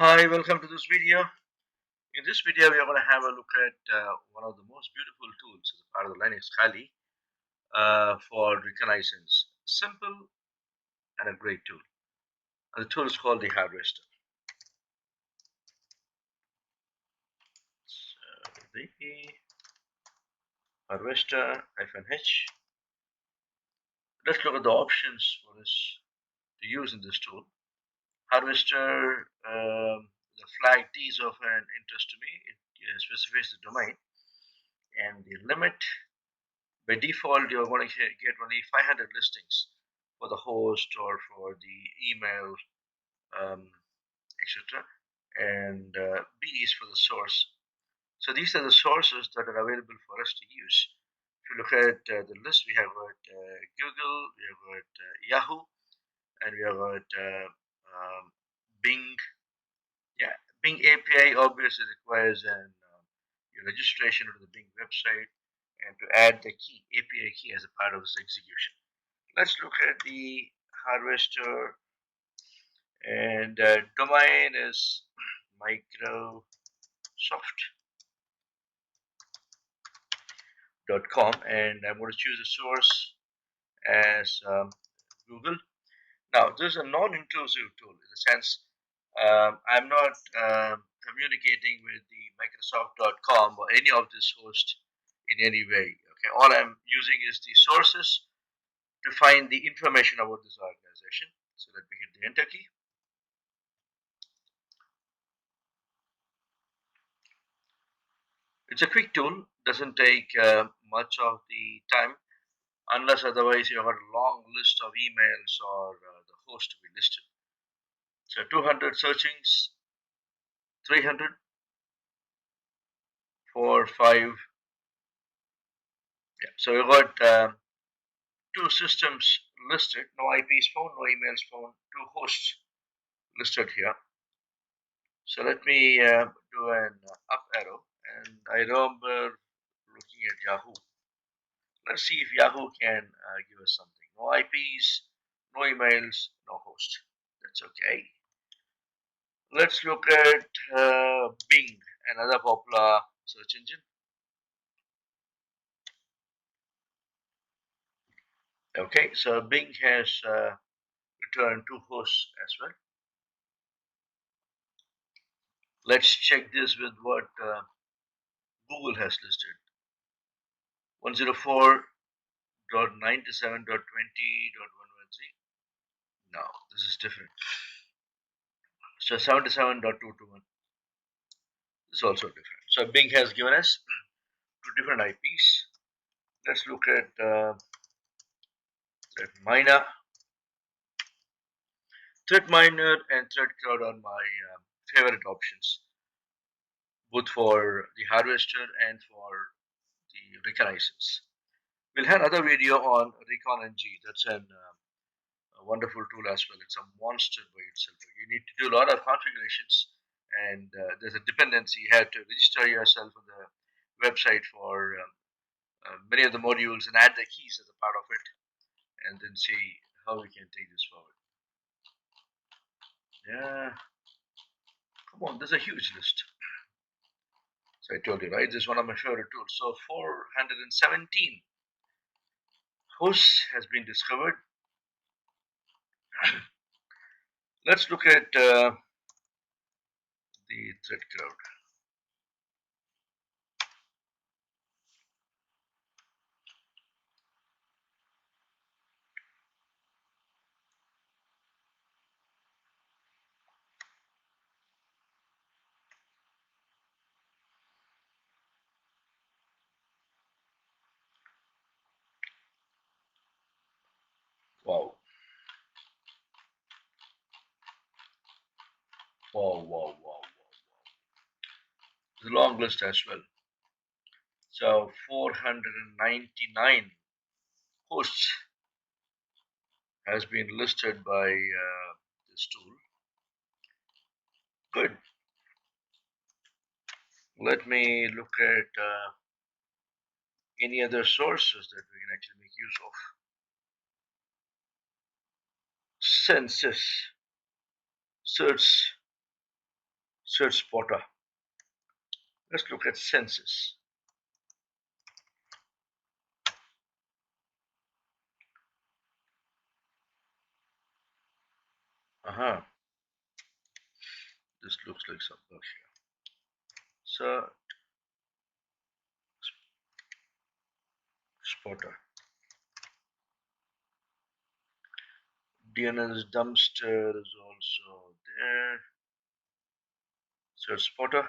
Hi, welcome to this video. In this video, we are going to have a look at one of the most beautiful tools as a part of the Linux Kali for reconnaissance. Simple and a great tool. And the tool is called theHarvester. So the Harvester-H. Let's look at the options for this to use in this tool. Harvester, the flag D is of an interest to me. It specifies the domain and the limit. By default, you're going to get only 500 listings for the host or for the email, etc. And B is for the source. So these are the sources that are available for us to use. If you look at the list, we have got Google, we have got Yahoo, and we have got Bing. Yeah, Bing API obviously requires your registration to the Bing website and to add the key, API key, as a part of this execution. Let's look at the Harvester, and domain is Microsoft.com, and I'm going to choose a source as Google. Now, this is a non-intrusive tool in the sense I'm not communicating with the Microsoft.com or any of this host in any way. Okay, all I'm using is the sources to find the information about this organization. So let me hit the enter key. It's a quick tool, doesn't take much of the time, unless otherwise you have a long list of emails or the host to be listed. So 200 searchings, 300, 4, 5. Yeah. So we've got two systems listed, no IPs phone, no emails phone, two hosts listed here. So let me do an up arrow, and I remember looking at Yahoo. Let's see if Yahoo can give us something. No IPs, no emails, no host. That's okay. Let's look at Bing, another popular search engine. Okay, so Bing has returned two hosts as well. Let's check this with what Google has listed. 104.97.20.113. No, this is different. So 77.221. This is also different. So Bing has given us two different IPs. Let's look at Threat Miner. Threat Miner and Threat Cloud are my favorite options, both for the Harvester and for the reconnaissance. We'll have another video on Recon NG. That's a wonderful tool as well. It's a monster by itself. You need to do a lot of configurations, and there's a dependency. You have to register yourself on the website for many of the modules and add the keys as a part of it, and then see how we can take this forward. Yeah, come on, there's a huge list. So I told you, right? This is one of my favorite tools. So 417 hosts has been discovered. Let's look at the threat cloud. Wow. Wow. It's a long list as well. So 499 hosts has been listed by this tool. Good. Let me look at any other sources that we can actually make use of. Census, search search spotter. Let's look at census. Aha, this looks like some bug here. So spotter. DNS dumpster is also there. Search spotter.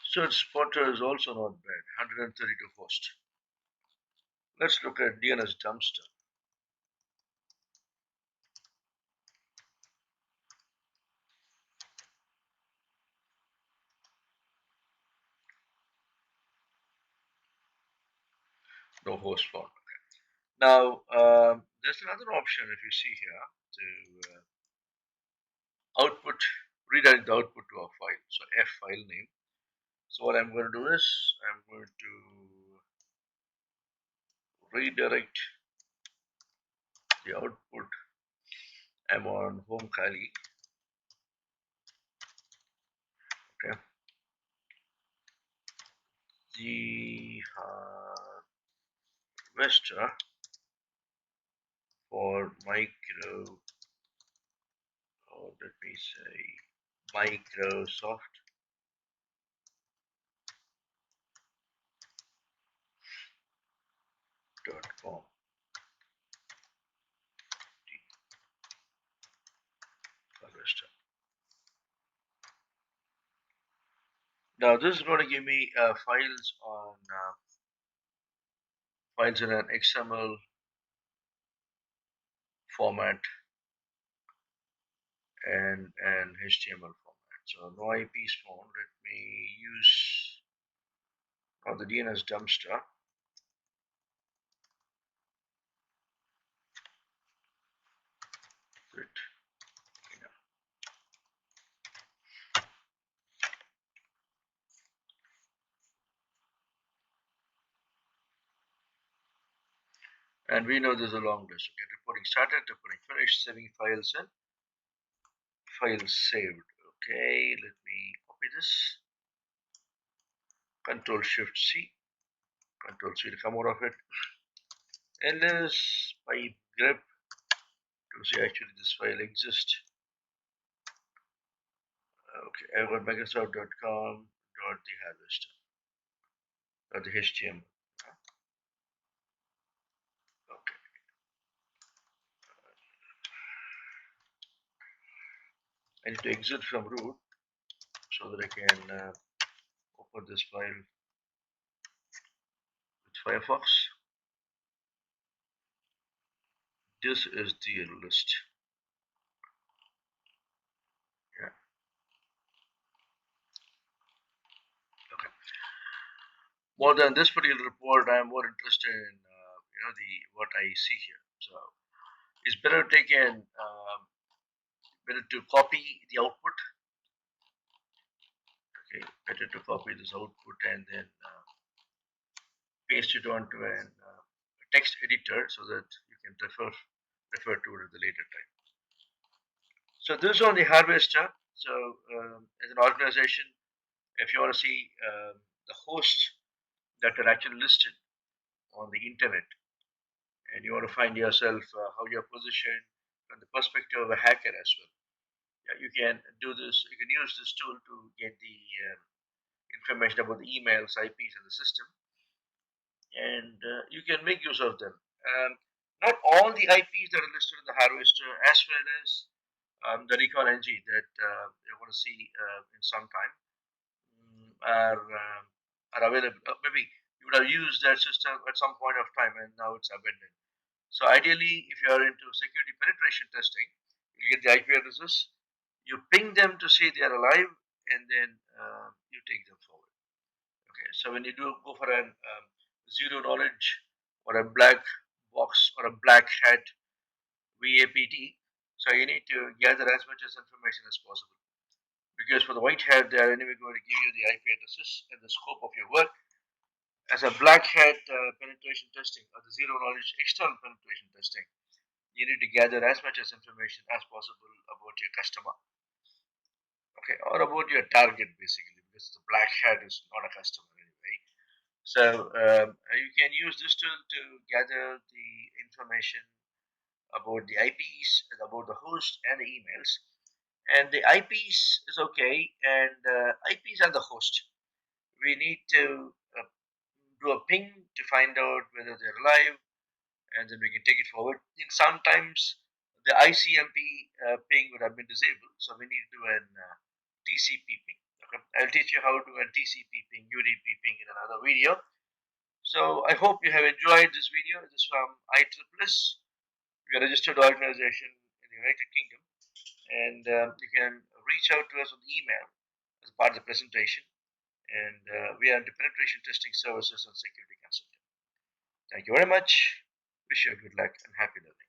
Search spotter is also not bad. 132 host. Let's look at DNS dumpster. No host found. Now, there's another option if you see here to output, redirect the output to a file. So F file name. So what I'm going to do is I'm going to redirect the output. I'm on home Kali. Okay. The harvester for micro, or let me say Microsoft.com. Harvester. Now this is going to give me files in an XML format and an HTML format. So no IPs found. Let me use the DNS dumpster. It, and we know there's a long list. Okay, reporting started, reporting finished, saving files and files saved. Okay, let me copy this. Control Shift C, Control C to come out of it. ls pipe grep to see actually this file exists. Okay, I've got Microsoft.com the harvester the HTML. Okay, I need to exit from root so that I can open this file with Firefox. This is the list. Yeah. Okay. More than this particular report, I am more interested in the what I see here. So it's better taken better to copy the output. Okay, better to copy this output and then paste it onto an text editor so that you can refer to it at the later time. So this is on the harvester. So as an organization, if you want to see the hosts that are actually listed on the internet, and you want to find yourself how you're positioned from the perspective of a hacker as well, yeah, you can do this. You can use this tool to get the information about the emails, IPs in the system, and you can make use of them. Not all the IPs that are listed in the harvester, as well as the recon ng that you're going to see in some time, are available. Maybe you would have used that system at some point of time, and now it's abandoned. So ideally, if you are into security penetration testing, you get the IP addresses, you ping them to see they are alive, and then you take them forward. Okay, so when you do go for an zero knowledge or a black box or a black hat VAPT, so you need to gather as much as information as possible. Because for the white hat, they are anyway going to give you the IP addresses and the scope of your work. As a black hat penetration testing or the zero knowledge external penetration testing, you need to gather as much as information as possible about your customer, okay, or about your target basically, because the black hat is not a customer anyway. So you can use this tool to gather the information about the IPs, about the host and the emails. And the IPs is okay, and IPs are the host. We need to do a ping to find out whether they're live, and then we can take it forward. And sometimes the ICMP ping would have been disabled, so we need to do an TCP ping. Okay? I'll teach you how to do a TCP ping, UDP ping in another video. So I hope you have enjoyed this video. This is from IEEE. We are a registered organization in the United Kingdom, and you can reach out to us on email as part of the presentation. And we are into penetration testing services and security consulting. Thank you very much. Wish you good luck and happy learning.